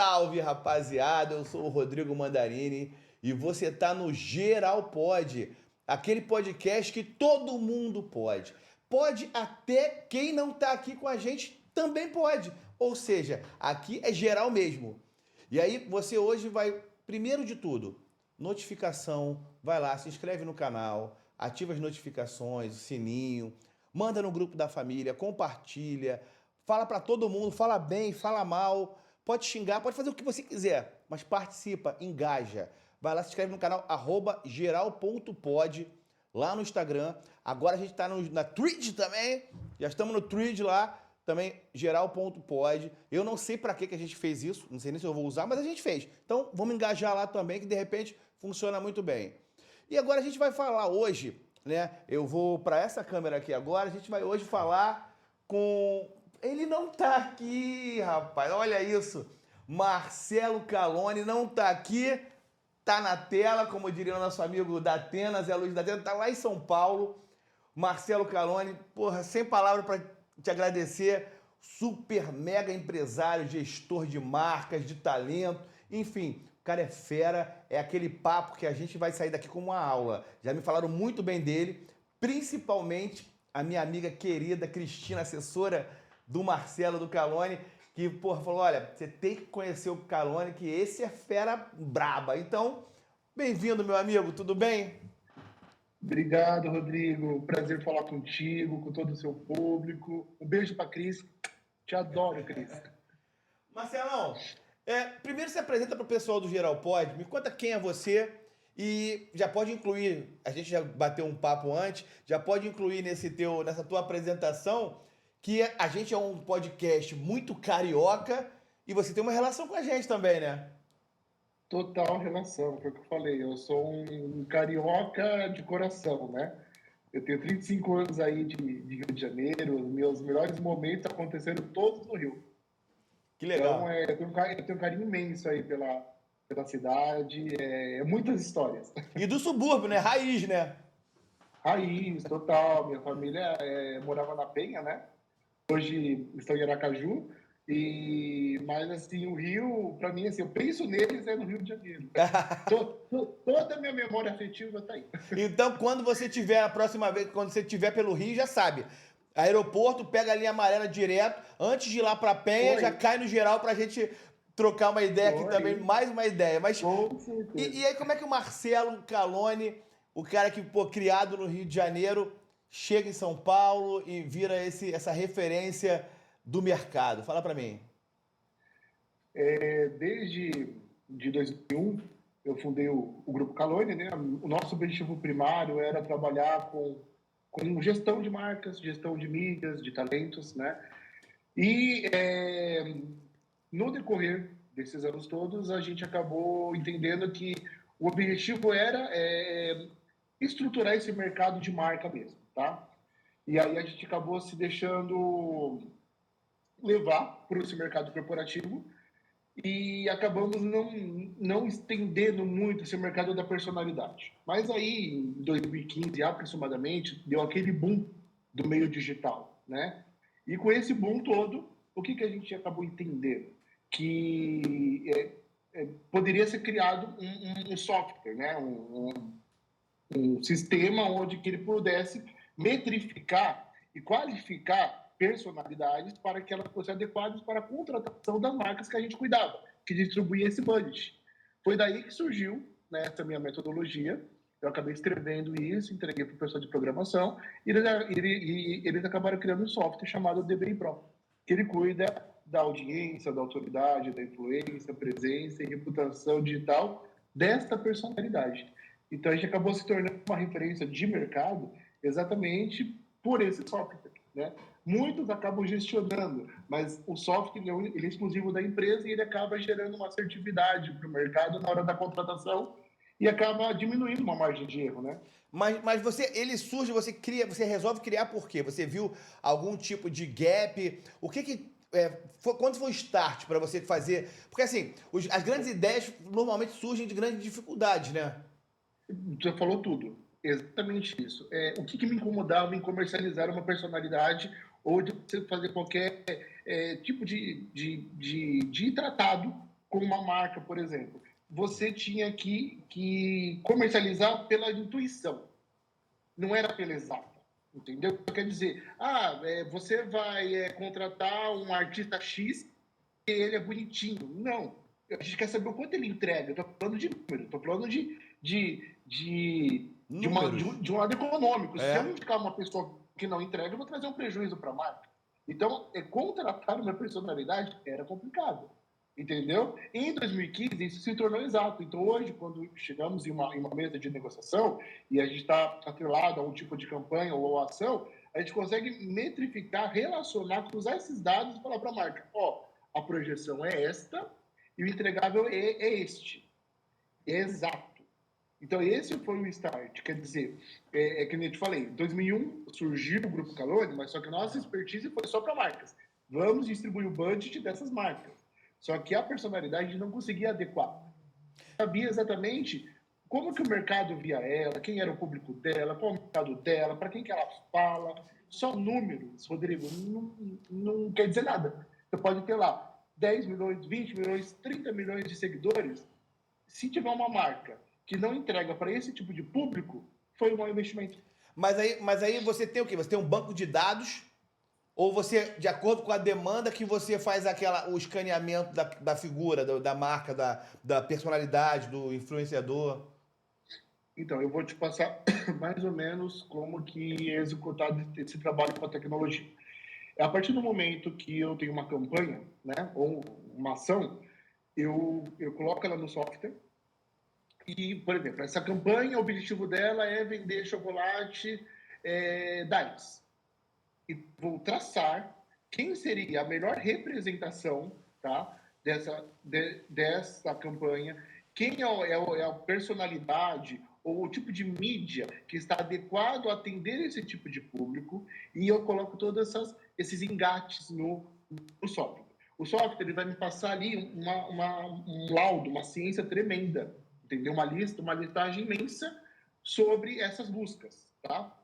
Salve, rapaziada! Eu sou o Rodrigo Mandarini e você tá no Geral Pode, aquele podcast que todo mundo pode. Pode até quem não tá aqui com a gente também pode. Ou seja, aqui é geral mesmo. E aí você hoje vai, primeiro de tudo, notificação, vai lá, se inscreve no canal, ativa as notificações, o sininho, manda no grupo da família, compartilha, fala pra todo mundo, fala bem, fala mal, pode xingar, pode fazer o que você quiser, mas participa, engaja. Vai lá, se inscreve no canal @geral.pod lá no Instagram. Agora a gente tá na Twitch também. Já estamos no Twitch lá, também geral.pod. Eu não sei pra que a gente fez isso, não sei nem se eu vou usar, mas a gente fez. Então vamos engajar lá também, que de repente funciona muito bem. E agora a gente vai falar hoje, né? Eu vou para essa câmera aqui agora, a gente vai hoje falar com. Ele não tá aqui, rapaz, olha isso. Marcelo Calone não tá aqui, tá na tela, como diria o nosso amigo da Atena, Zé Luiz da Atena, tá lá em São Paulo. Marcelo Calone, porra, sem palavras para te agradecer. Super mega empresário, gestor de marcas, de talento, enfim, o cara é fera, é aquele papo que a gente vai sair daqui com uma aula. Já me falaram muito bem dele, principalmente a minha amiga querida Cristina, assessora do Marcelo do Calone, que porra, falou: olha, você tem que conhecer o Calone, que esse é fera braba. Então, bem-vindo, meu amigo, tudo bem? Obrigado, Rodrigo. Prazer falar contigo, com todo o seu público. Um beijo para Cris. Te adoro, Cris. Marcelão, primeiro se apresenta para o pessoal do Geral Pod, me conta quem é você e já pode incluir, a gente já bateu um papo antes, já pode incluir nessa tua apresentação que a gente é um podcast muito carioca e você tem uma relação com a gente também, né? Total relação, foi o que eu falei. Eu sou um carioca de coração, né? Eu tenho 35 anos aí de Rio de Janeiro. Os meus melhores momentos aconteceram todos no Rio. Que Então, legal. eu tenho um carinho imenso aí pela cidade. Muitas histórias. E do subúrbio, né? Raiz, né? Raiz, total. Minha família morava na Penha, né? Hoje estão em Aracaju. Mas, assim, o Rio, para mim, assim, eu penso neles no Rio de Janeiro. Toda a minha memória afetiva está aí. Então, quando você tiver a próxima vez, quando você estiver pelo Rio, já sabe. Aeroporto, pega a linha amarela direto. Antes de ir lá pra Penha, já Oi, cai no geral pra gente trocar uma ideia aqui também, oi, mais uma ideia. Mas com e certeza. aí, como é que o Marcelo Calone, o cara que, pô, criado no Rio de Janeiro, chega em São Paulo e vira essa referência do mercado? Fala pra mim. Desde de 2001, eu fundei o Grupo Calone, né? O nosso objetivo primário era trabalhar com gestão de marcas, gestão de mídias, de talentos, né? E no decorrer desses anos todos, a gente acabou entendendo que o objetivo era estruturar esse mercado de marca mesmo, tá? E aí a gente acabou se deixando levar por esse mercado corporativo e acabamos não estendendo muito esse mercado da personalidade. Mas aí, em 2015, aproximadamente, deu aquele boom do meio digital, né? E com esse boom todo, o que a gente acabou entendendo? Que poderia ser criado um software, né? Um sistema onde que ele pudesse metrificar e qualificar personalidades para que elas fossem adequadas para a contratação das marcas que a gente cuidava, que distribuía esse budget. Foi daí que surgiu, né, essa minha metodologia. Eu acabei escrevendo isso, entreguei para o pessoal de programação e eles acabaram criando um software chamado DBI Pro, que ele cuida da audiência, da autoridade, da influência, presença e reputação digital desta personalidade. Então, a gente acabou se tornando uma referência de mercado exatamente por esse software, né? Muitos acabam gestionando, mas o software ele é exclusivo da empresa e ele acaba gerando uma assertividade para o mercado na hora da contratação e acaba diminuindo uma margem de erro, né? Mas ele surge, você cria, você resolve criar por quê? Você viu algum tipo de gap? O quando foi o start para você fazer? Porque assim, as grandes ideias normalmente surgem de grandes dificuldades, né? Você falou tudo. Exatamente isso. O que me incomodava em comercializar uma personalidade ou de você fazer qualquer tipo de tratado com uma marca, por exemplo, você tinha que comercializar pela intuição, não era pela exata, entendeu? Quer dizer, você vai contratar um artista X e ele é bonitinho. Não, a gente quer saber o quanto ele entrega. Eu estou falando de número, estou falando Números. de um lado econômico. Se eu É. indicar uma pessoa que não entrega, eu vou trazer um prejuízo para a marca. Então, contratar uma personalidade era complicado, entendeu? Em 2015, isso se tornou exato. Então, hoje, quando chegamos em uma mesa de negociação e a gente está atrelado a um tipo de campanha ou ação, a gente consegue metrificar, relacionar, cruzar esses dados e falar para a marca, a projeção é esta e o entregável é este. É exato. Então, esse foi o start. Quer dizer, que nem eu te falei, em 2001 surgiu o Grupo Calone, mas só que a nossa expertise foi só para marcas. Vamos distribuir o budget dessas marcas. Só que a personalidade a gente não conseguia adequar. Sabia exatamente como que o mercado via ela, quem era o público dela, qual o mercado dela, para quem que ela fala. Só números, Rodrigo, não quer dizer nada. Você pode ter lá 10 milhões, 20 milhões, 30 milhões de seguidores. Se tiver uma marca que não entrega para esse tipo de público, foi um mau investimento. Mas aí você tem o quê? Você tem um banco de dados ou você, de acordo com a demanda, que você faz o escaneamento da figura, da marca, da personalidade, do influenciador? Então, eu vou te passar mais ou menos como que é executado esse trabalho com a tecnologia. A partir do momento que eu tenho uma campanha, né, ou uma ação, eu coloco ela no software e, por exemplo, essa campanha, o objetivo dela é vender chocolate Dimes. E vou traçar quem seria a melhor representação, tá, dessa campanha, quem é a personalidade ou o tipo de mídia que está adequado a atender esse tipo de público, e eu coloco todos esses engates no software. O software ele vai me passar ali um laudo, uma ciência tremenda, entendeu? Uma listagem imensa sobre essas buscas, tá?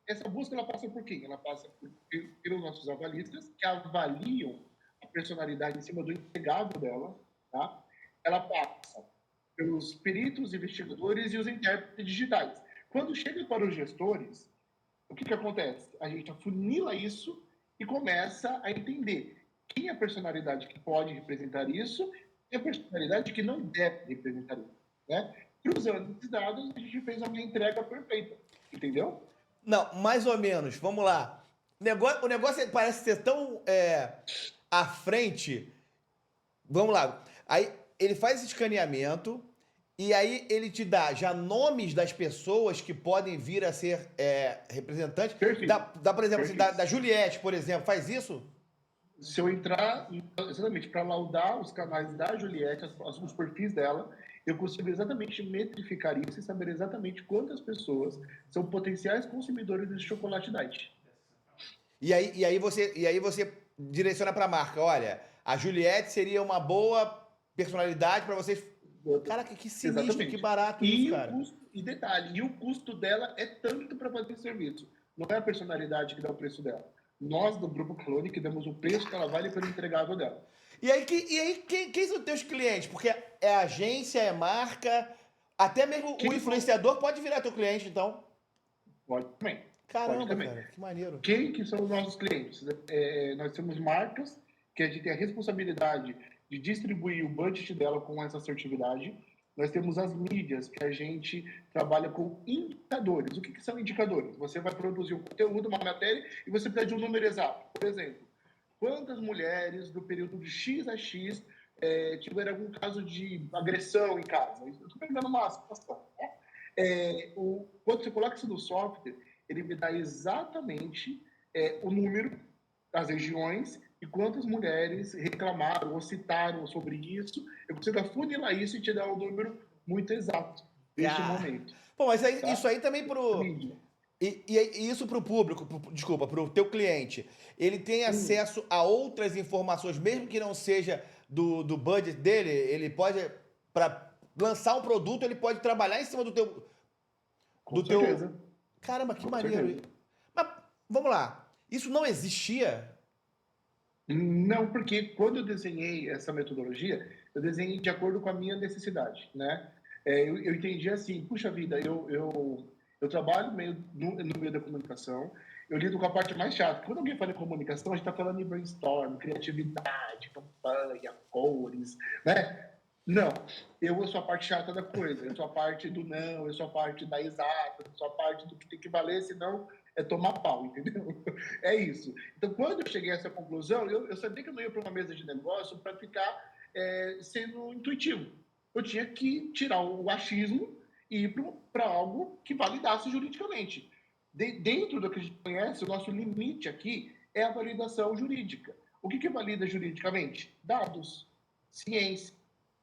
Essa busca ela passa por quem? Ela passa pelos nossos avalistas, que avaliam a personalidade em cima do entregável dela, tá? Ela passa pelos peritos, investigadores e os intérpretes digitais. Quando chega para os gestores, o que acontece? A gente afunila isso e começa a entender quem é a personalidade que pode representar isso e a personalidade que não deve representar isso, né? Cruzando esses dados, a gente fez uma entrega perfeita, entendeu? Não, mais ou menos. Vamos lá. O negócio parece ser tão à frente. Vamos lá. Aí ele faz esse escaneamento e aí ele te dá já nomes das pessoas que podem vir a ser representantes. Perfeito. Dá por exemplo, assim, da Juliette, por exemplo. Faz isso? Se eu entrar, exatamente, para laudar os canais da Juliette, os perfis dela, eu consigo exatamente metrificar isso e saber exatamente quantas pessoas são potenciais consumidores de chocolate diet. E aí você direciona para a marca. Olha, a Juliette seria uma boa personalidade para vocês. Cara, que sinistro, exatamente. Que barato isso, cara. E detalhe, o custo dela é tanto para fazer o serviço. Não é a personalidade que dá o preço dela. Nós, do Grupo Calone, que damos o preço que ela vale pelo entregável dela. E aí quem são os teus clientes? Porque é agência, é marca, até mesmo o influenciador pode virar teu cliente, então. Pode também. Caramba, pode também. Cara, que maneiro. Quem que são os nossos clientes? Nós temos marcas que a gente tem a responsabilidade de distribuir o budget dela com essa assertividade. Nós temos as mídias, que a gente trabalha com indicadores. O que são indicadores? Você vai produzir um conteúdo, uma matéria, e você pede um número exato. Por exemplo, quantas mulheres do período de X a X tiveram algum caso de agressão em casa? Eu estou pegando uma situação. Né? Quando você coloca isso no software, ele me dá exatamente o número das regiões e quantas mulheres reclamaram ou citaram sobre isso. Eu consigo afunilar isso e te dar um número muito exato neste momento. Pô, mas aí, tá? Isso aí também pro... E isso pro público, pro teu cliente, ele tem acesso a outras informações, mesmo que não seja do budget dele, ele pode, para lançar um produto, ele pode trabalhar em cima do teu... Com certeza. Caramba, que maneiro. Mas, vamos lá, isso não existia... Não, porque quando eu desenhei essa metodologia, eu desenhei de acordo com a minha necessidade, né? Eu entendi assim, puxa vida, eu trabalho no meio da comunicação, eu lido com a parte mais chata. Quando alguém fala em comunicação, a gente está falando em brainstorm, criatividade, campanha, cores, né? Não, eu sou a parte chata da coisa, eu sou a parte do não, eu sou a parte da exata, eu sou a parte do que tem que valer, senão é tomar pau, entendeu? É isso. Então, quando eu cheguei a essa conclusão, eu sabia que eu não ia para uma mesa de negócio para ficar sendo intuitivo. Eu tinha que tirar o achismo e ir para algo que validasse juridicamente. Dentro do que a gente conhece, o nosso limite aqui é a validação jurídica. O que valida juridicamente? Dados, ciência.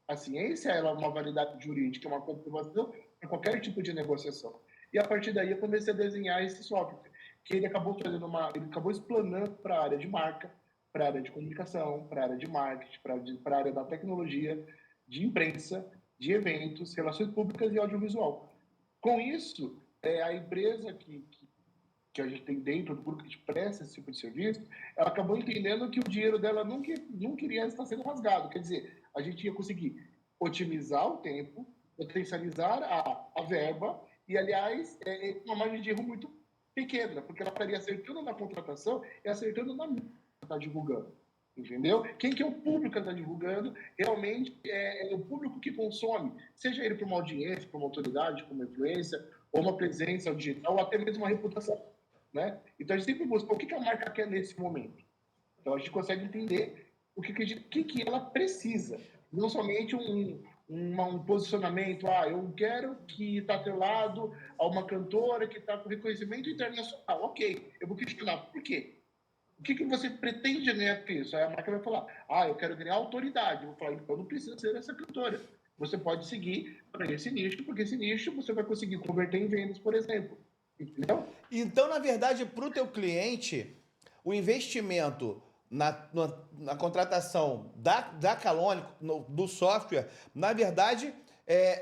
A ciência ela é uma validade jurídica, uma comprovação para qualquer tipo de negociação. E a partir daí eu comecei a desenhar esse software, que ele acabou ele acabou explanando para a área de marca, para a área de comunicação, para a área de marketing, para a área da tecnologia, de imprensa, de eventos, relações públicas e audiovisual. Com isso, a empresa que a gente tem dentro do grupo que a gente presta esse tipo de serviço, ela acabou entendendo que o dinheiro dela não queria estar sendo rasgado. Quer dizer, a gente ia conseguir otimizar o tempo, potencializar a verba e, aliás, uma margem de erro muito pequena, porque ela estaria acertando na contratação e acertando na mídia que está divulgando. Entendeu? Quem que é o público que está divulgando realmente é o público que consome, seja ele para uma audiência, para uma autoridade, para uma influência, ou uma presença digital, ou até mesmo uma reputação. Né? Então a gente sempre busca o que a marca quer nesse momento. Então a gente consegue entender o que ela precisa. Não somente um posicionamento, eu quero que está atrelado a uma cantora que está com reconhecimento internacional. Ok, eu vou questionar por quê? O que você pretende ganhar com isso? Aí a marca vai falar, eu quero ganhar autoridade. Eu vou falar, então não precisa ser essa cantora. Você pode seguir para esse nicho, porque esse nicho você vai conseguir converter em vendas, por exemplo. Entendeu? Então, na verdade, para o teu cliente, o investimento na contratação da Calônico, do software, na verdade,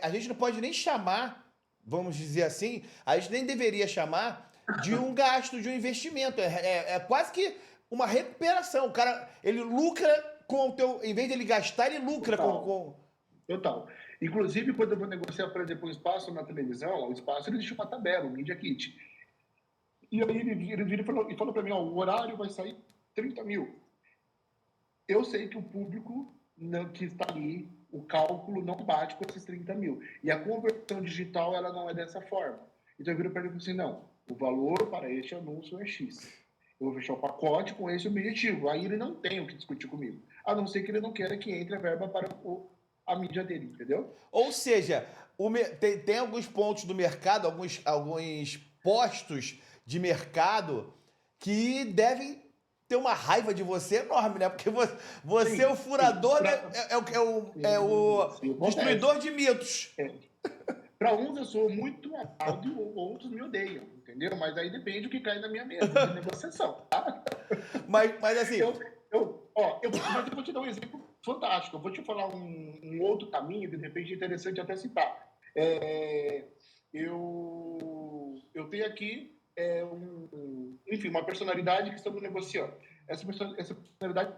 a gente não pode nem chamar, vamos dizer assim, a gente nem deveria chamar de um gasto, de um investimento. É quase que uma recuperação. O cara, ele lucra com o teu... Em vez de ele gastar, ele lucra com... Total. Inclusive, quando eu vou negociar, por exemplo, um espaço na televisão, o espaço ele deixa uma tabela, um Media Kit. E aí ele vira e falou para mim, o horário vai sair 30 mil. Eu sei que o público que está ali, o cálculo não bate com esses 30 mil. E a conversão digital, ela não é dessa forma. Então eu viro para ele e falo assim, não, o valor para este anúncio é X. Eu vou fechar o pacote com esse objetivo. Aí ele não tem o que discutir comigo. A não ser que ele não queira que entre a verba para a mídia dele, entendeu? Ou seja, tem alguns pontos do mercado, alguns postos de mercado que devem ter uma raiva de você enorme, né? Porque você Sim, é o furador, sim, né? É o sim, destruidor de mitos. Para uns eu sou muito amado, outros me odeiam, entendeu? Mas aí depende do que cai na minha mesa de negociação, tá? Mas assim... Mas eu vou te dar um exemplo fantástico. Eu vou te falar um outro caminho que de repente é interessante até citar. Eu tenho aqui enfim, uma personalidade que estamos negociando. Essa personalidade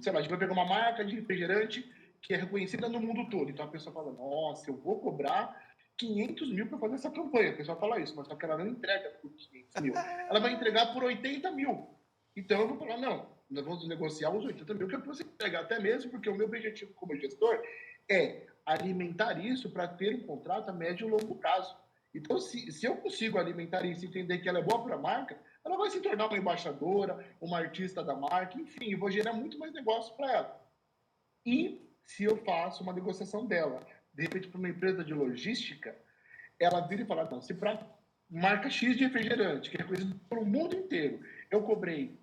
sei lá, a gente vai pegar uma marca de refrigerante que é reconhecida no mundo todo. Então a pessoa fala, nossa, eu vou cobrar 500 mil para fazer essa campanha. A pessoa fala isso, mas só que ela não entrega por 500 mil. Ela vai entregar por 80 mil. Então eu vou falar, não, nós vamos negociar os 80 mil que eu posso entregar, até mesmo porque o meu objetivo como gestor é alimentar isso para ter um contrato a médio e longo prazo. Então, se eu consigo alimentar isso e entender que ela é boa para a marca, ela vai se tornar uma embaixadora, uma artista da marca, enfim, eu vou gerar muito mais negócio para ela. E se eu faço uma negociação dela, de repente para uma empresa de logística, ela vira e fala, não, se para marca X de refrigerante, que é conhecido pelo mundo inteiro, eu cobrei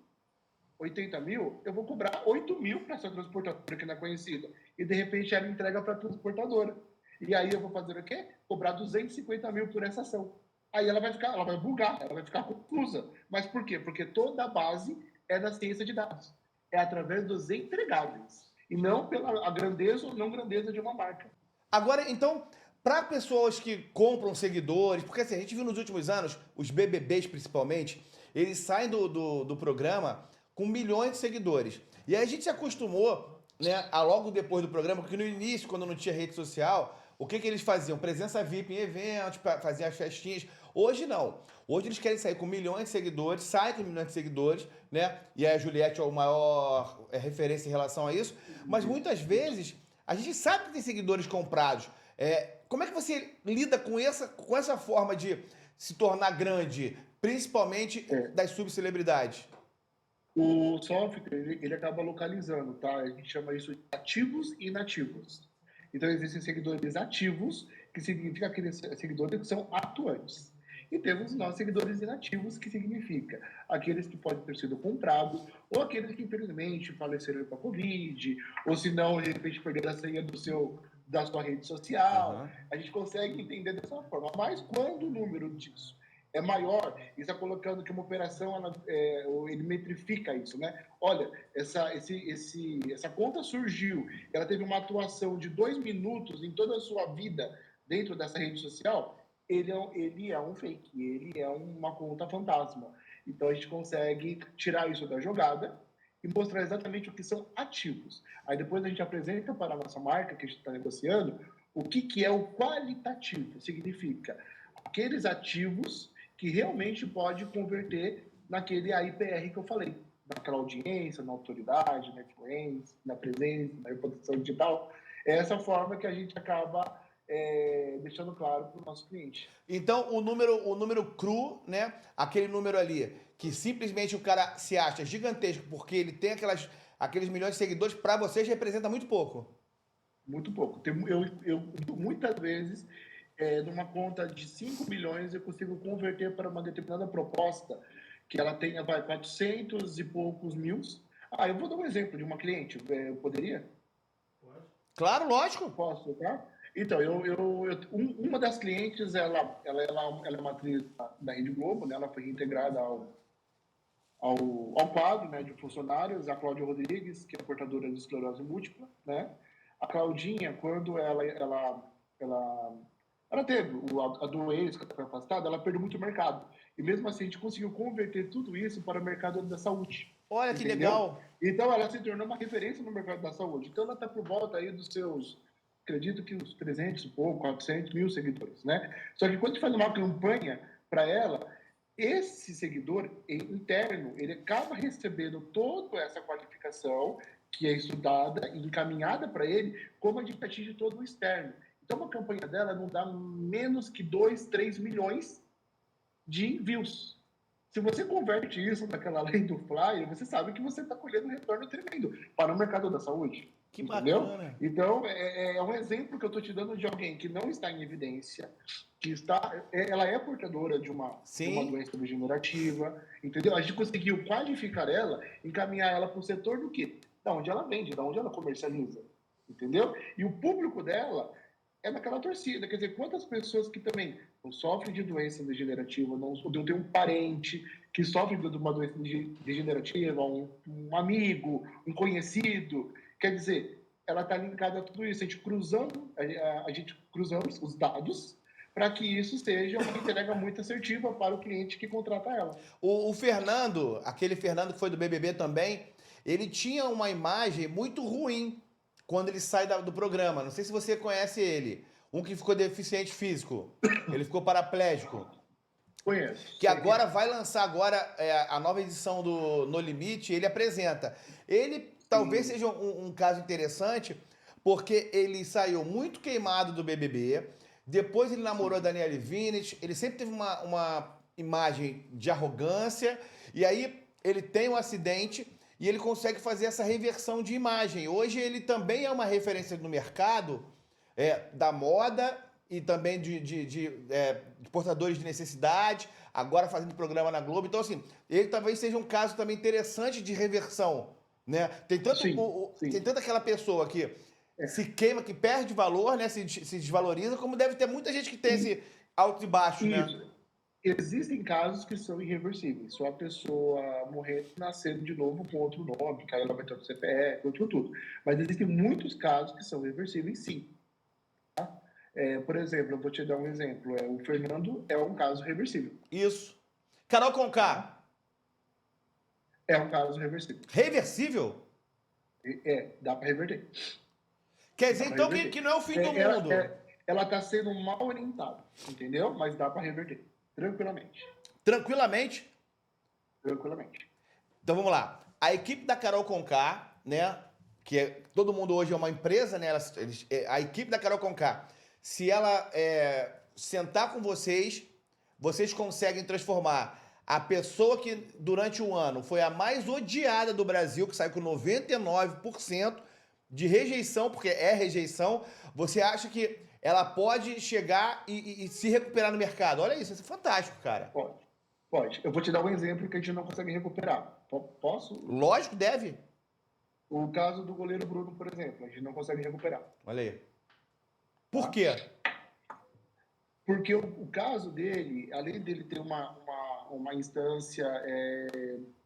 80 mil, eu vou cobrar 8 mil para essa transportadora que não é conhecida. E de repente ela entrega para a transportadora. E aí eu vou fazer o quê? Cobrar 250 mil por essa ação. Aí ela vai bugar, ela vai ficar confusa. Mas por quê? Porque toda a base é da ciência de dados. É através dos entregáveis. E não pela a grandeza ou não grandeza de uma marca. Agora, então, para pessoas que compram seguidores, porque assim, a gente viu nos últimos anos, os BBBs principalmente, eles saem do programa com milhões de seguidores. E aí a gente se acostumou, né, a logo depois do programa, porque no início, quando não tinha rede social, o que eles faziam? Presença VIP em eventos, faziam as festinhas. Hoje não. Hoje eles querem sair com milhões de seguidores, saem com milhões de seguidores, né? E a Juliette é o maior referência em relação a isso. Mas muitas vezes a gente sabe que tem seguidores comprados. Como é que você lida com essa forma de se tornar grande, principalmente das subcelebridades? O software, ele acaba localizando, tá? A gente chama isso de ativos e inativos. Então, existem seguidores ativos, que significa aqueles seguidores que são atuantes. E temos nós seguidores inativos, que significa aqueles que podem ter sido comprados, ou aqueles que, infelizmente, faleceram com a Covid, ou se não, de repente, perderam a senha da sua rede social. Uhum. A gente consegue entender dessa forma. Mas quando o número disso é maior, e está colocando que uma operação, ele metrifica isso, né? Olha, essa conta surgiu, ela teve uma atuação de 2 minutos em toda a sua vida dentro dessa rede social, ele é um fake, ele é uma conta fantasma. Então a gente consegue tirar isso da jogada e mostrar exatamente o que são ativos. Aí depois a gente apresenta para a nossa marca, que a gente está negociando, o que é o qualitativo. Significa aqueles ativos que realmente pode converter naquele AIPR que eu falei, naquela audiência, na autoridade, na influência, na presença, na reputação digital. É essa forma que a gente acaba deixando claro para o nosso cliente. Então, o número cru, né? Aquele número ali, que simplesmente o cara se acha gigantesco porque ele tem aqueles milhões de seguidores, para vocês representa muito pouco. Muito pouco. Muitas vezes, numa conta de 5 milhões, eu consigo converter para uma determinada proposta que ela tenha, 400 e poucos mil. Eu vou dar um exemplo de uma cliente. Eu poderia? Claro, lógico. Posso, tá? Então, uma das clientes, ela é matriz da Rede Globo, né? Ela foi reintegrada ao quadro, né, de funcionários, a Cláudia Rodrigues, que é portadora de esclerose múltipla, né? A Claudinha, quando ela teve a doença, que foi afastada, ela perdeu muito mercado. E mesmo assim, a gente conseguiu converter tudo isso para o mercado da saúde. Olha que Entendeu? legal. Então, ela se tornou uma referência no mercado da saúde. Então, ela está por volta aí dos seus, acredito que uns 300 e pouco, 400 mil seguidores, né? Só que quando a gente faz uma campanha para ela, esse seguidor interno, ele acaba recebendo toda essa qualificação que é estudada e encaminhada para ele, como a gente atinge todo o externo. Então, uma campanha dela não dá menos que 2, 3 milhões de views. Se você converte isso naquela lei do flyer, você sabe que você está colhendo um retorno tremendo para o mercado da saúde. Que entendeu? bacana. Então, é um exemplo que eu estou te dando de alguém que não está em evidência, ela é portadora de uma doença degenerativa, entendeu? A gente conseguiu qualificar ela, encaminhar ela para o setor do quê? Da onde ela vende, da onde ela comercializa, entendeu? E o público dela é naquela torcida. Quer dizer, quantas pessoas que também não sofrem de doença degenerativa, não tem um parente que sofre de uma doença degenerativa, um amigo, um conhecido. Quer dizer, ela está linkada a tudo isso. A gente cruzamos os dados para que isso seja uma entrega muito assertiva para o cliente que contrata ela. O Fernando, aquele Fernando que foi do BBB também, ele tinha uma imagem muito ruim quando ele sai do programa. Não sei se você conhece ele. Um que ficou deficiente físico. Ele ficou paraplégico. Conheço. Que agora vai lançar a nova edição do No Limite, ele apresenta. Ele talvez seja um caso interessante, porque ele saiu muito queimado do BBB, depois ele namorou a Daniele Vinicius, ele sempre teve uma imagem de arrogância, e aí ele tem um acidente e ele consegue fazer essa reversão de imagem. Hoje ele também é uma referência no mercado da moda e também de portadores de necessidade, agora fazendo programa na Globo. Então, assim, ele talvez seja um caso também interessante de reversão, né? Tem tanto aquela pessoa que se queima, que perde valor, né? Se desvaloriza, como deve ter muita gente que tem esse alto e baixo, né? Existem casos que são irreversíveis. Só a pessoa morrer nascendo de novo com outro nome, que aí ela vai ter outro CPF, outro tudo. Mas existem muitos casos que são reversíveis, sim. Tá? Por exemplo, eu vou te dar um exemplo. O Fernando é um caso reversível. Isso. Carol Conká. É um caso reversível. Reversível? Dá para reverter. Quer dizer, então, que não é o fim do mundo. Ela está sendo mal orientada, entendeu? Mas dá para reverter. Tranquilamente. Tranquilamente? Tranquilamente. Então vamos lá. A equipe da Carol Conká, né? Todo mundo hoje é uma empresa, né? A equipe da Carol Conká, se ela sentar com vocês, vocês conseguem transformar a pessoa que durante o ano foi a mais odiada do Brasil, que saiu com 99% de rejeição, porque é rejeição. Você acha que ela pode chegar e se recuperar no mercado? Olha isso é fantástico, cara. Pode. Eu vou te dar um exemplo que a gente não consegue recuperar. Posso? Lógico, deve. O caso do goleiro Bruno, por exemplo, a gente não consegue recuperar. Olha aí. Por quê? Porque o caso dele, além dele ter uma instância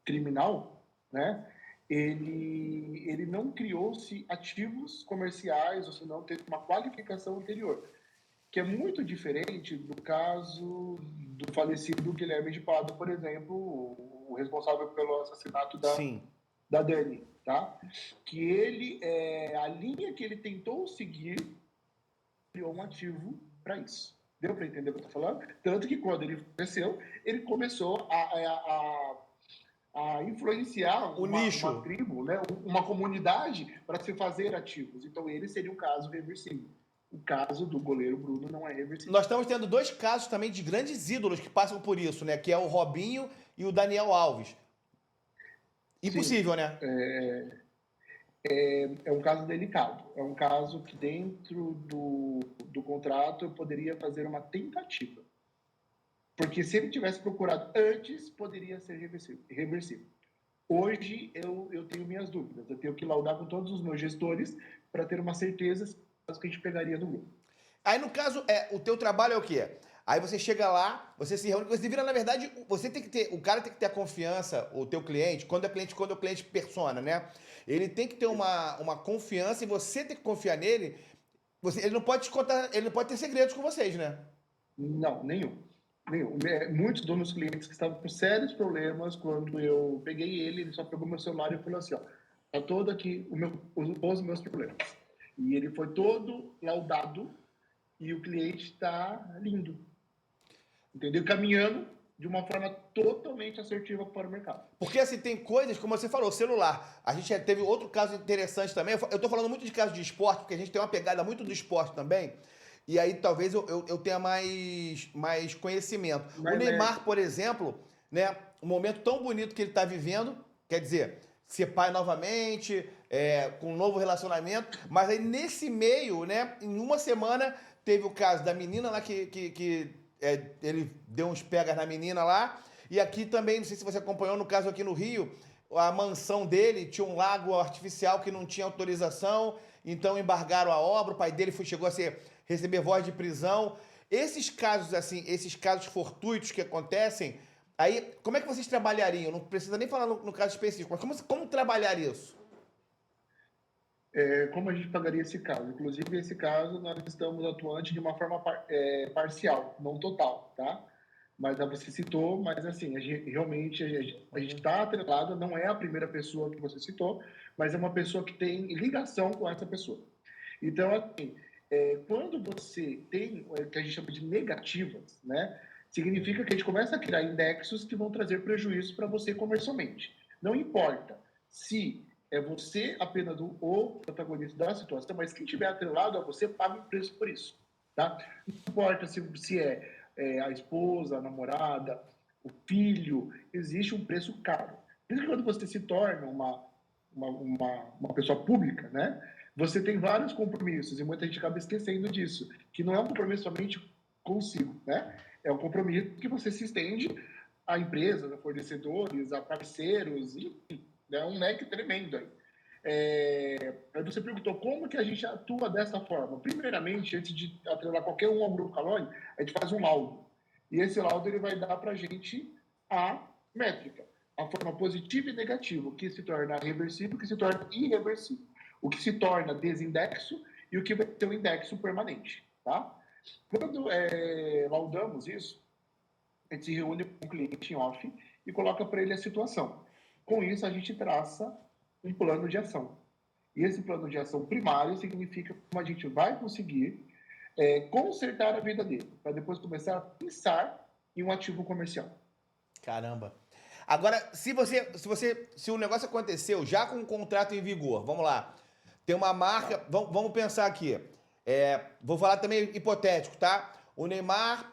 criminal, né? Ele não criou-se ativos comerciais, ou senão teve uma qualificação anterior, que é muito diferente do caso do falecido Guilherme de Pádua, por exemplo, o responsável pelo assassinato da Dani, tá? Que ele, a linha que ele tentou seguir, criou um ativo para isso. Deu para entender o que eu estou falando? Tanto que quando ele cresceu, ele começou a influenciar uma tribo, né? Uma comunidade para se fazer ativos. Então, ele seria um caso reversível. O caso do goleiro Bruno não é reversível. Nós estamos tendo dois casos também de grandes ídolos que passam por isso, né? Que é o Robinho e o Daniel Alves. Impossível, Sim, né? É um caso delicado. É um caso que dentro do contrato eu poderia fazer uma tentativa. Porque se ele tivesse procurado antes, poderia ser reversível. Hoje eu tenho minhas dúvidas. Eu tenho que laudar com todos os meus gestores para ter uma certeza que a gente pegaria no grupo. Aí, no caso, o teu trabalho é o quê? Aí você chega lá, você se reúne, você vira, na verdade, você tem que ter, o cara tem que ter a confiança, o teu cliente, quando é cliente persona, né? Ele tem que ter uma confiança e você tem que confiar nele. Ele não pode te contar, ele não pode ter segredos com vocês, né? Não, nenhum. Muitos dos meus clientes que estavam com sérios problemas, quando eu peguei ele só pegou meu celular e falou assim, ó, tá todo aqui os meus problemas. E ele foi todo laudado e o cliente está lindo. Entendeu? Caminhando de uma forma totalmente assertiva para o mercado. Porque, assim, tem coisas, como você falou, celular. A gente já teve outro caso interessante também. Eu tô falando muito de caso de esporte, porque a gente tem uma pegada muito do esporte também. E aí talvez eu tenha mais conhecimento. O Neymar, por exemplo, né? Um momento tão bonito que ele está vivendo, quer dizer, ser pai novamente, com um novo relacionamento. Mas aí nesse meio, né? Em uma semana, teve o caso da menina lá que ele deu uns pegas na menina lá. E aqui também, não sei se você acompanhou, no caso aqui no Rio, a mansão dele tinha um lago artificial que não tinha autorização, então embargaram a obra, o pai dele chegou a receber voz de prisão. Esses casos, assim, esses casos fortuitos que acontecem, aí, como é que vocês trabalhariam? Não precisa nem falar no caso específico, mas como trabalhar isso? Como a gente pagaria esse caso? Inclusive, esse caso, nós estamos atuando de uma forma parcial, não total, tá? Mas você citou, mas assim, realmente a gente está atrelado, não é a primeira pessoa que você citou, mas é uma pessoa que tem ligação com essa pessoa. Então, assim, quando você tem o que a gente chama de negativas, né, significa que a gente começa a criar indexos que vão trazer prejuízo para você comercialmente. Não importa se é você apenas o protagonista da situação, mas quem estiver atrelado a você paga um preço por isso, tá? Não importa se é a esposa, a namorada, o filho, existe um preço caro. Por isso que quando você se torna uma pessoa pública, né, você tem vários compromissos, e muita gente acaba esquecendo disso, que não é um compromisso somente consigo, né? É um compromisso que você se estende a empresas, a fornecedores, a parceiros, enfim, é um leque tremendo aí. Aí você perguntou como que a gente atua dessa forma. Primeiramente, antes de atrelar qualquer um ao Grupo Caloi, a gente faz um laudo. E esse laudo ele vai dar para a gente a métrica, a forma positiva e negativa, o que se torna reversível, o que se torna irreversível, o que se torna desindexo e o que vai ter um indexo permanente. Tá? Quando laudamos isso, a gente se reúne com o cliente em off e coloca para ele a situação. Com isso, a gente traça um plano de ação. E esse plano de ação primário significa como a gente vai conseguir consertar a vida dele, para depois começar a pensar em um ativo comercial. Caramba. Agora, se o negócio aconteceu já com o contrato em vigor, vamos lá. Tem uma marca, vamos pensar aqui. Vou falar também hipotético, tá? O Neymar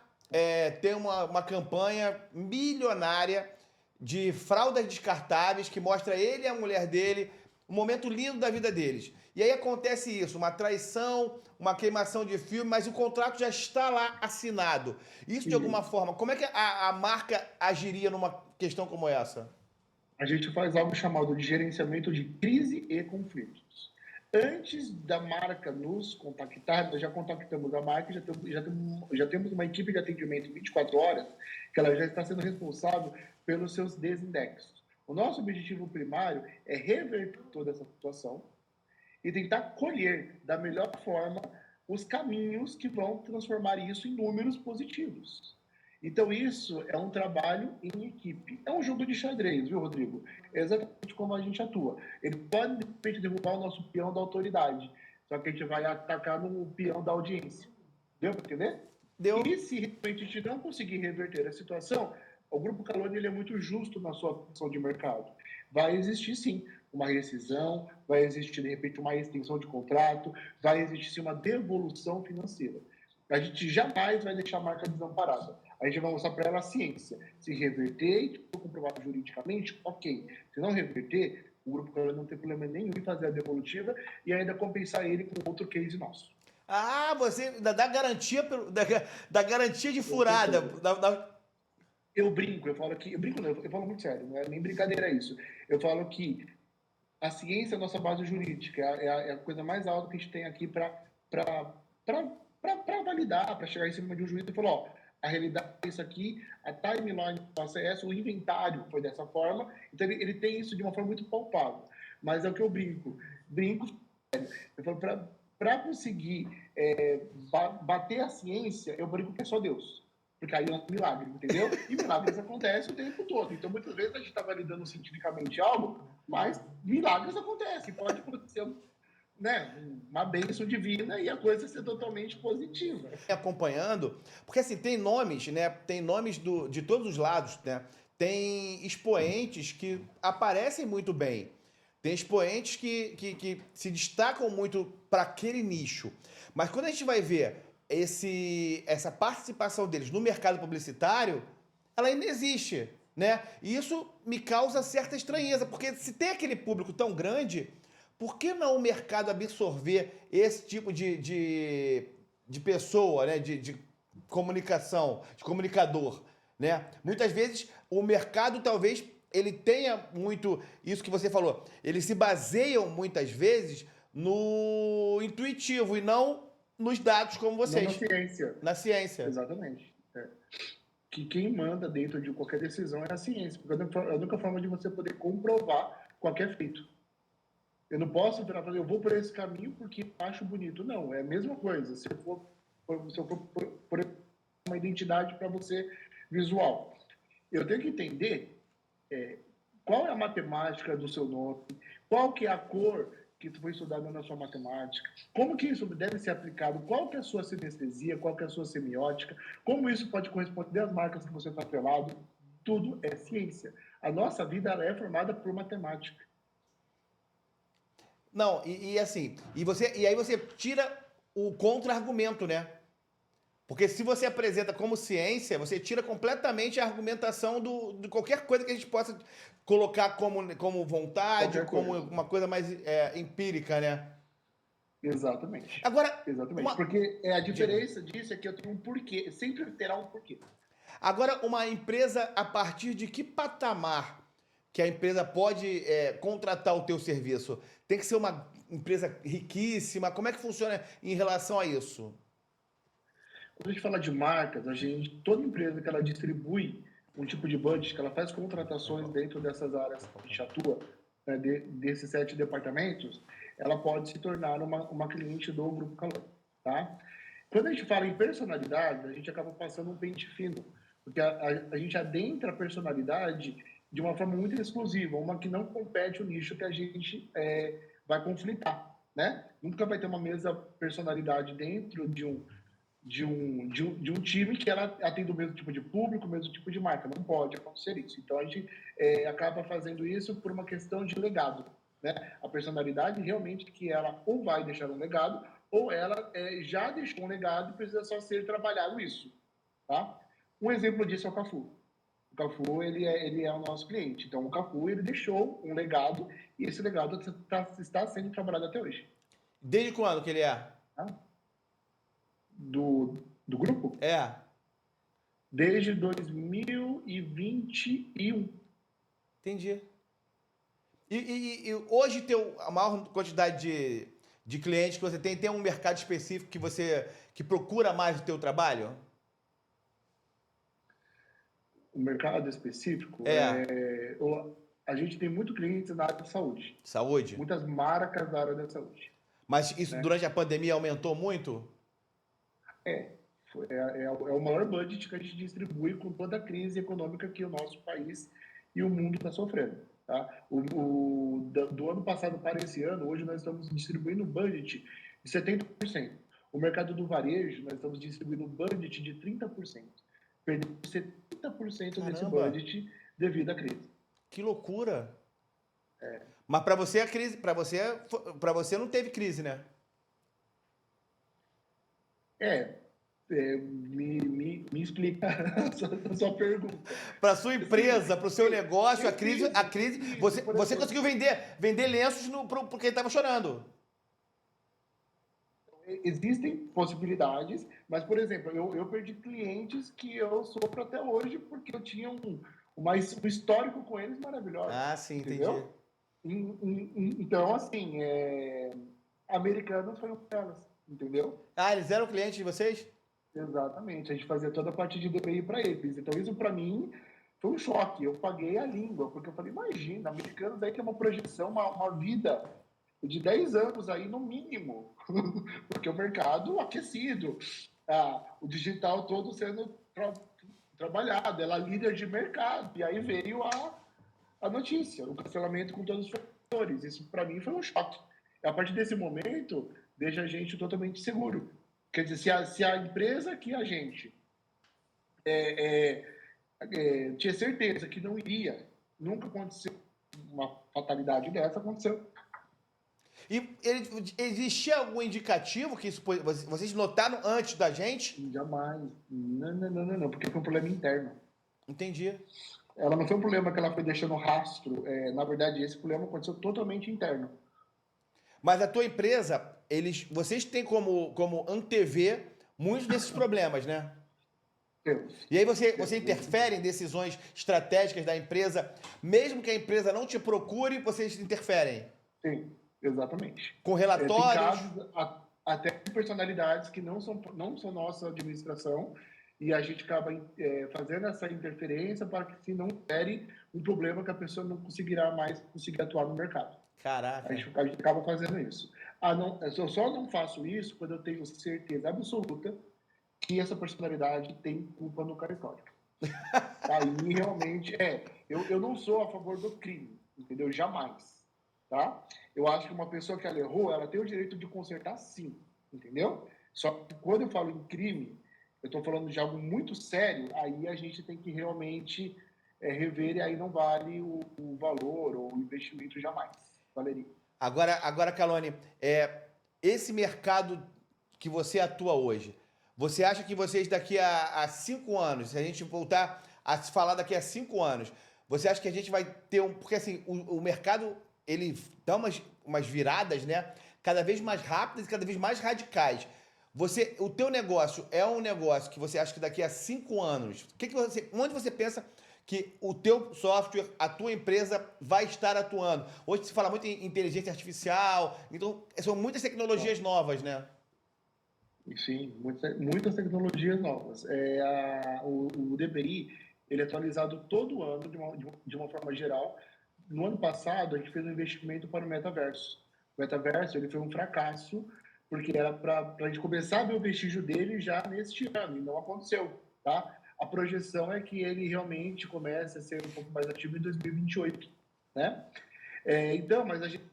tem uma campanha milionária de fraldas descartáveis que mostra ele e a mulher dele, um momento lindo da vida deles. E aí acontece isso, uma traição, uma queimação de filme, mas o contrato já está lá assinado. Isso de alguma forma, como é que a marca agiria numa questão como essa? A gente faz algo chamado de gerenciamento de crise e conflitos. Antes da marca nos contactar, nós já contactamos a marca, já temos uma equipe de atendimento 24 horas, que ela já está sendo responsável pelos seus desindexos. O nosso objetivo primário é reverter toda essa situação e tentar colher da melhor forma os caminhos que vão transformar isso em números positivos. Então, isso é um trabalho em equipe. É um jogo de xadrez, viu, Rodrigo? É exatamente como a gente atua. Ele pode, de repente, derrubar o nosso peão da autoridade, só que a gente vai atacar no peão da audiência. Deu para entender? Deu. E se, de repente, a gente não conseguir reverter a situação, o Grupo Calone ele é muito justo na sua ação de mercado. Vai existir, sim, uma rescisão, vai existir, de repente, uma extensão de contrato, vai existir, sim, uma devolução financeira. A gente jamais vai deixar a marca desamparada. A gente vai mostrar para ela a ciência. Se reverter e for comprovado juridicamente, ok. Se não reverter, o Grupo Calone não tem problema nenhum em fazer a devolutiva e ainda compensar ele com outro case nosso. Ah, você dá garantia, da garantia de furada. Eu brinco, eu brinco não, eu falo muito sério, não é nem brincadeira isso. Eu falo que a ciência é a nossa base jurídica, é a coisa mais alta que a gente tem aqui para validar, para chegar em cima de um juiz e falar, ó, a realidade é isso aqui, a timeline do processo, o inventário foi dessa forma, então ele tem isso de uma forma muito palpável. Mas é o que eu brinco, eu falo, para conseguir bater a ciência, eu brinco que é só Deus. Porque aí é um milagre, entendeu? E milagres acontecem o tempo todo. Então, muitas vezes a gente está validando cientificamente algo, mas milagres acontecem. Pode acontecer, né, uma bênção divina e a coisa ser totalmente positiva. Acompanhando, porque assim, tem nomes, né? Tem nomes de todos os lados, né? Tem expoentes que aparecem muito bem. Tem expoentes que se destacam muito para aquele nicho. Mas quando a gente vai ver essa participação deles no mercado publicitário, ela ainda existe, né? E isso me causa certa estranheza, porque se tem aquele público tão grande, por que não o mercado absorver esse tipo de pessoa, né? De comunicação, de comunicador, né? Muitas vezes o mercado talvez ele tenha muito isso que você falou. Eles se baseiam muitas vezes no intuitivo e não nos dados como Não na vocês. ciência. Na ciência. Exatamente. Que quem manda dentro de qualquer decisão é a ciência, porque é a única forma de você poder comprovar qualquer feito. Eu não posso virar e falar, eu vou por esse caminho porque acho bonito. Não, é a mesma coisa. Se eu for por uma identidade para você visual, eu tenho que entender qual é a matemática do seu nome, qual que é a cor que foi estudada na sua matemática, como que isso deve ser aplicado, qual que é a sua sinestesia, qual que é a sua semiótica, como isso pode corresponder às marcas que você está atrelado. Tudo é ciência. A nossa vida ela é formada por matemática. Não, assim, e aí você tira o contra-argumento, né? Porque se você apresenta como ciência, você tira completamente a argumentação de qualquer coisa que a gente possa colocar como vontade, como uma coisa mais empírica, né? Exatamente. Agora, Exatamente. Porque a diferença disso é que eu tenho um porquê, sempre terá um porquê. Agora, uma empresa, a partir de que patamar que a empresa pode contratar o teu serviço? Tem que ser uma empresa riquíssima? Como é que funciona em relação a isso? Quando a gente fala de marcas, toda empresa que ela distribui um tipo de budget, que ela faz contratações dentro dessas áreas que a gente atua, né, desses 7 departamentos, ela pode se tornar uma cliente do Grupo Calor, tá? Quando a gente fala em personalidade, a gente acaba passando um pente fino, porque a gente adentra a personalidade de uma forma muito exclusiva, uma que não compete o nicho que a gente vai conflitar, né? Nunca vai ter uma mesma personalidade dentro de um time que ela atende o mesmo tipo de público, o mesmo tipo de marca. Não pode acontecer isso. Então, a gente acaba fazendo isso por uma questão de legado, né? A personalidade realmente que ela ou vai deixar um legado, ou ela já deixou um legado e precisa só ser trabalhado isso, tá? Um exemplo disso é o Cafu. O Cafu, ele é o nosso cliente. Então, o Cafu, ele deixou um legado e esse legado está sendo trabalhado até hoje. Desde quando que ele é? Tá? Do grupo? É, Desde 2021. entendi. E hoje a maior quantidade de clientes que você tem um mercado específico que procura mais o teu trabalho? O mercado específico, É, a gente tem muito clientes na área de saúde. saúde. Muitas marcas da área da saúde. Mas isso Né? durante a pandemia aumentou muito? É, é o maior budget que a gente distribui com toda a crise econômica que o nosso país e o mundo está sofrendo. Tá? Do ano passado para esse ano, hoje nós estamos distribuindo budget de 70%. O mercado do varejo, nós estamos distribuindo budget de 30%. Perdemos 70% desse Caramba, budget devido à crise. que loucura. Mas para você a crise, para você não teve crise, né? É, me explica a sua pergunta. Para sua Sim, empresa, para o seu negócio, a crise, por você exemplo, conseguiu vender lenços porque estava chorando. existem possibilidades, mas, por exemplo, eu perdi clientes que eu sofro até hoje porque eu tinha um histórico com eles maravilhoso, Ah, sim, entendi. entendeu? Então, assim, Americanas foi uma delas, entendeu? Ah, eles eram clientes de vocês? Exatamente, a gente fazia toda a parte de DPI para eles. Então, isso para mim foi um choque. Eu paguei a língua, porque eu falei, imagina, Americanas aí tem uma projeção, uma vida de 10 anos aí no mínimo, porque o mercado aquecido, o digital todo sendo trabalhado, ela é líder de mercado. E aí veio a notícia, o cancelamento com todos os fatores. Isso para mim foi um choque. A partir desse momento, deixa a gente totalmente seguro. Quer dizer, se a empresa que a gente tinha certeza que não iria, nunca aconteceu uma fatalidade dessa, aconteceu. E existia algum indicativo que vocês notaram antes da gente? Jamais. Não, não, não, não, não, porque foi um problema interno. Entendi. Ela não foi um problema que ela foi deixando rastro. Na verdade, esse problema aconteceu totalmente interno. Mas a tua empresa, vocês têm como antever muitos desses problemas, né? Temos. E aí você interfere em decisões estratégicas da empresa, mesmo que a empresa não te procure, vocês interferem. Sim, exatamente. Com Tem relatórios. casos, até personalidades que não são nossa administração, e a gente acaba fazendo essa interferência para que se não gere um problema que a pessoa não conseguirá mais conseguir atuar no mercado. Caraca. A gente acaba fazendo isso. Eu só não faço isso quando eu tenho certeza absoluta que essa personalidade tem culpa no cartório. Aí realmente eu não sou a favor do crime, entendeu? Jamais, tá? Eu acho que uma pessoa que ela errou, ela tem o direito de consertar, sim, entendeu? Só que quando eu falo em crime, eu estou falando de algo muito sério, aí a gente tem que realmente rever e aí não vale o valor ou o investimento jamais, valeria. Agora, Calone, esse mercado que você atua hoje, você acha que vocês daqui a 5 anos, se a gente voltar a se falar daqui a 5 anos, você acha que a gente vai ter um. Porque assim, o mercado ele dá umas viradas, né? Cada vez mais rápidas e cada vez mais radicais. O teu negócio é um negócio que você acha que daqui a 5 anos, onde você pensa que o teu software, a tua empresa vai estar atuando? Hoje se fala muito em inteligência artificial, então são muitas tecnologias novas, né? Sim, muitas tecnologias novas. O DPI ele é atualizado todo ano de uma forma geral. No ano passado, a gente fez um investimento para o metaverso. O metaverso ele foi um fracasso, porque era para a gente começar a ver o vestígio dele já neste ano, e não aconteceu. Tá? a projeção é que ele realmente comece a ser um pouco mais ativo em 2028, né? Então, mas a gente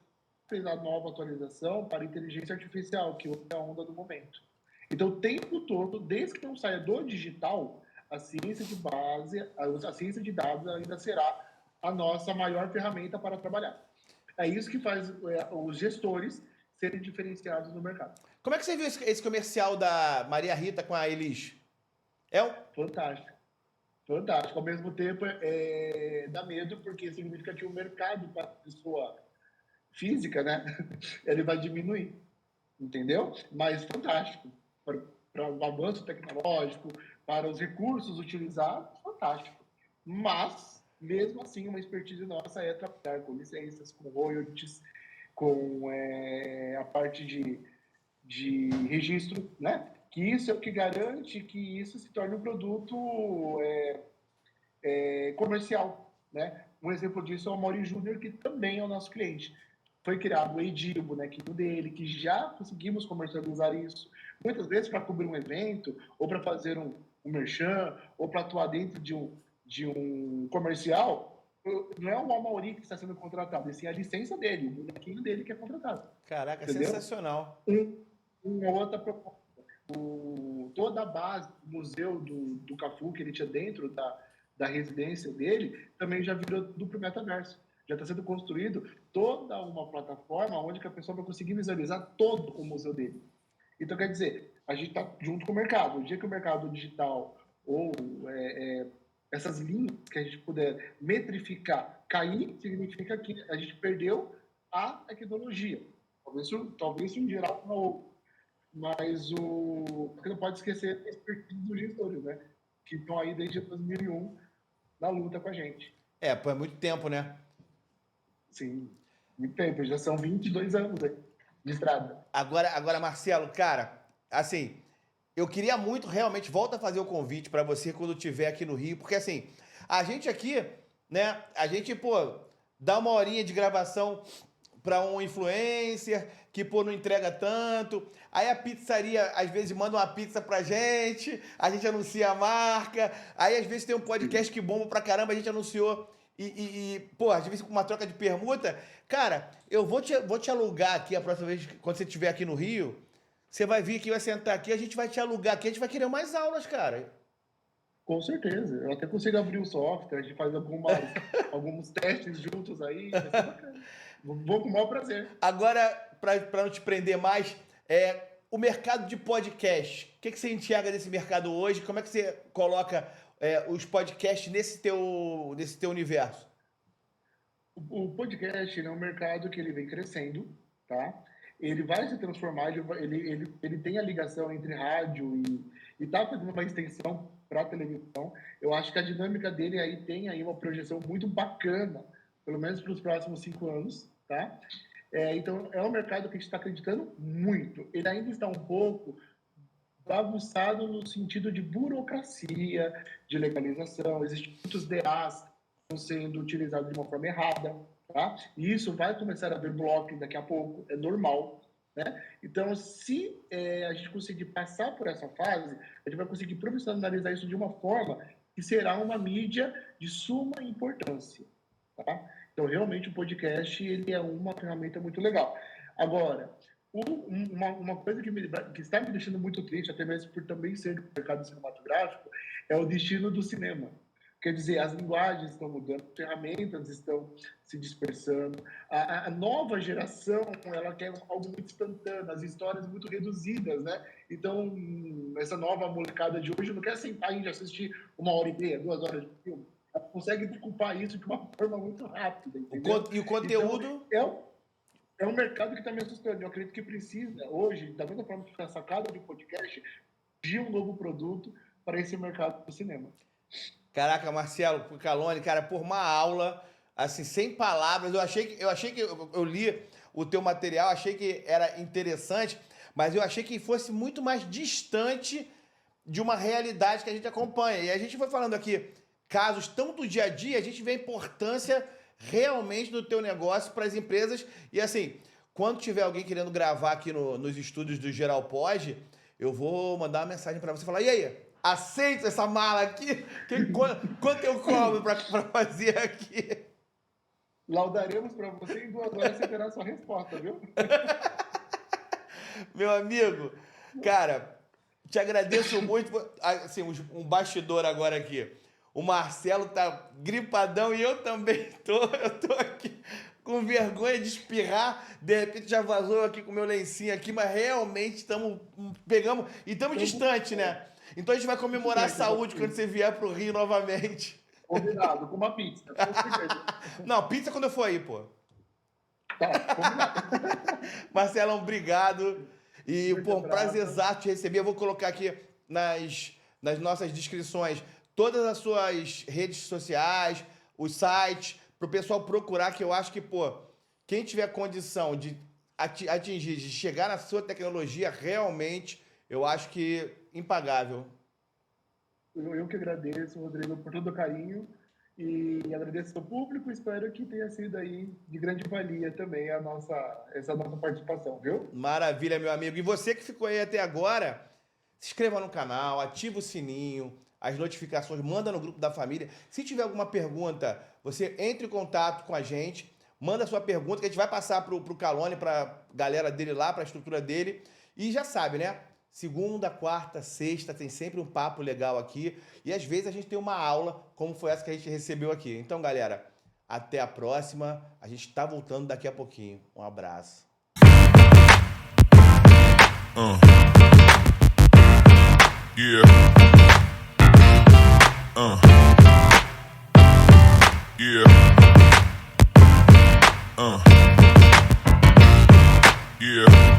fez a nova atualização para inteligência artificial, que é a onda do momento. Então, o tempo todo, desde que não saia do digital, a ciência de base, a ciência de dados ainda será a nossa maior ferramenta para trabalhar. É isso que faz os gestores serem diferenciados no mercado. Como é que você viu esse comercial da Maria Rita com a Elis? Fantástico. Fantástico. Ao mesmo tempo, dá medo, porque significa que o mercado para a pessoa física, né, ele vai diminuir. Entendeu? Mas fantástico. Para o avanço tecnológico, para os recursos utilizados, fantástico. Mas, mesmo assim, uma expertise nossa é trabalhar com licenças, com royalties, com a parte de registro, né? Que isso é o que garante que isso se torne um produto comercial, né? Um exemplo disso é o Amaury Júnior, que também é o nosso cliente. Foi criado o EIDI, o bonequinho dele, que já conseguimos comercializar isso. Muitas vezes para cobrir um evento, ou para fazer um merchan, ou para atuar dentro de um comercial, não é o Amaury que está sendo contratado, esse é a licença dele, o bonequinho dele que é contratado. Caraca, entendeu? Sensacional. Uma outra proposta. Toda a base do museu do Cafu, que ele tinha dentro da residência dele, também já virou duplo metaverso. Já está sendo construído toda uma plataforma onde a pessoa vai conseguir visualizar todo o museu dele. Então, quer dizer, a gente está junto com o mercado. O dia que o mercado digital ou essas linhas que a gente puder metrificar cair, significa que a gente perdeu a tecnologia. Talvez em geral não. Mas porque não pode esquecer a expertise dos gestores, né? Que estão aí desde 2001 na luta com a gente. Pô, é muito tempo, né? Sim, muito tempo. Já são 22 anos aí de estrada. Agora, Marcelo, cara, assim, eu queria muito, realmente, volta a fazer o convite para você quando estiver aqui no Rio, porque assim, a gente aqui, né, a gente, pô, dá uma horinha de gravação para um influencer que, pô, não entrega tanto. Aí a pizzaria, às vezes, manda uma pizza pra gente, a gente anuncia a marca. Aí, às vezes, tem um podcast que bomba pra caramba, a gente anunciou. Pô, às vezes com uma troca de permuta. Cara, eu vou te alugar aqui a próxima vez, quando você estiver aqui no Rio. Você vai vir aqui, vai sentar aqui, a gente vai te alugar aqui, a gente vai querer mais aulas, cara. Com certeza. Eu até consigo abrir o software, a gente faz alguns testes juntos aí. Vai ser bacana. Vou com o maior prazer. Agora, para não te prender mais, o mercado de podcast. O que você enxerga desse mercado hoje? Como é que você coloca os podcasts nesse teu universo? O podcast é um mercado que ele vem crescendo, tá? Ele vai se transformar, ele tem a ligação entre rádio e tá fazendo uma extensão para a televisão. Eu acho que a dinâmica dele aí tem aí uma projeção muito bacana, pelo menos para os próximos 5 anos, tá? Então, é um mercado que a gente está acreditando muito. Ele ainda está um pouco bagunçado no sentido de burocracia, de legalização. Existem muitos DAs que estão sendo utilizados de uma forma errada, tá? E isso vai começar a haver blocking daqui a pouco, é normal, né? Então, se a gente conseguir passar por essa fase, a gente vai conseguir profissionalizar isso de uma forma que será uma mídia de suma importância, tá? Então, realmente, o podcast ele é uma ferramenta muito legal. Agora, uma coisa que está me deixando muito triste, até mesmo por também ser do mercado cinematográfico, é o destino do cinema. Quer dizer, as linguagens estão mudando, as ferramentas estão se dispersando, a nova geração ela quer algo muito instantâneo, as histórias muito reduzidas, né? Então, essa nova molecada de hoje não quer sentar e assistir 1h30, 2 horas de filme. Ela consegue decupar isso de uma forma muito rápida, entendeu? E o conteúdo... Então, é um mercado que está me assustando. Eu acredito que precisa, hoje, da mesma forma que a sacada de podcast, de um novo produto para esse mercado do cinema. Caraca, Marcelo Calone, cara, por uma aula, assim, sem palavras. Eu achei que eu li o teu material, achei que era interessante, mas eu achei que fosse muito mais distante de uma realidade que a gente acompanha. E a gente foi falando aqui casos tão do dia a dia, a gente vê a importância realmente do teu negócio para as empresas. E assim, quando tiver alguém querendo gravar aqui nos estúdios do Geral Pod, eu vou mandar uma mensagem para você falar: e aí, aceito essa mala aqui? Quanto eu cobro pra fazer aqui? Laudaremos para você e em 2 horas você terá a sua resposta, viu? Meu amigo, cara, te agradeço muito. Assim, um bastidor agora aqui. O Marcelo tá gripadão e eu também tô. Eu tô aqui com vergonha de espirrar. De repente já vazou aqui com o meu lencinho aqui, mas realmente pegamos e estamos distante, né? Então a gente vai comemorar a saúde quando você vier pro Rio novamente. Combinado, com uma pizza. Com certeza. Não, pizza quando eu for aí, pô. Tá, combinado. Marcelão, obrigado. E, Muito pô, um grato. prazerzaço te receber. Eu vou colocar aqui nas nossas descrições todas as suas redes sociais, os sites, pro pessoal procurar, que eu acho que, pô, quem tiver condição de atingir, de chegar na sua tecnologia, realmente, eu acho que impagável. Eu que agradeço, Rodrigo, por todo o carinho e agradeço ao público. Espero que tenha sido aí de grande valia também essa nossa participação, viu? Maravilha, meu amigo. E você que ficou aí até agora, se inscreva no canal, ativa o sininho, as notificações, manda no grupo da família. Se tiver alguma pergunta, você entre em contato com a gente, manda a sua pergunta que a gente vai passar pro Calone, pra galera dele lá, pra estrutura dele. E já sabe, né? Segunda, quarta, sexta, tem sempre um papo legal aqui. E às vezes a gente tem uma aula, como foi essa que a gente recebeu aqui. Então, galera, até a próxima. A gente tá voltando daqui a pouquinho. Um abraço. Yeah. Yeah. Yeah.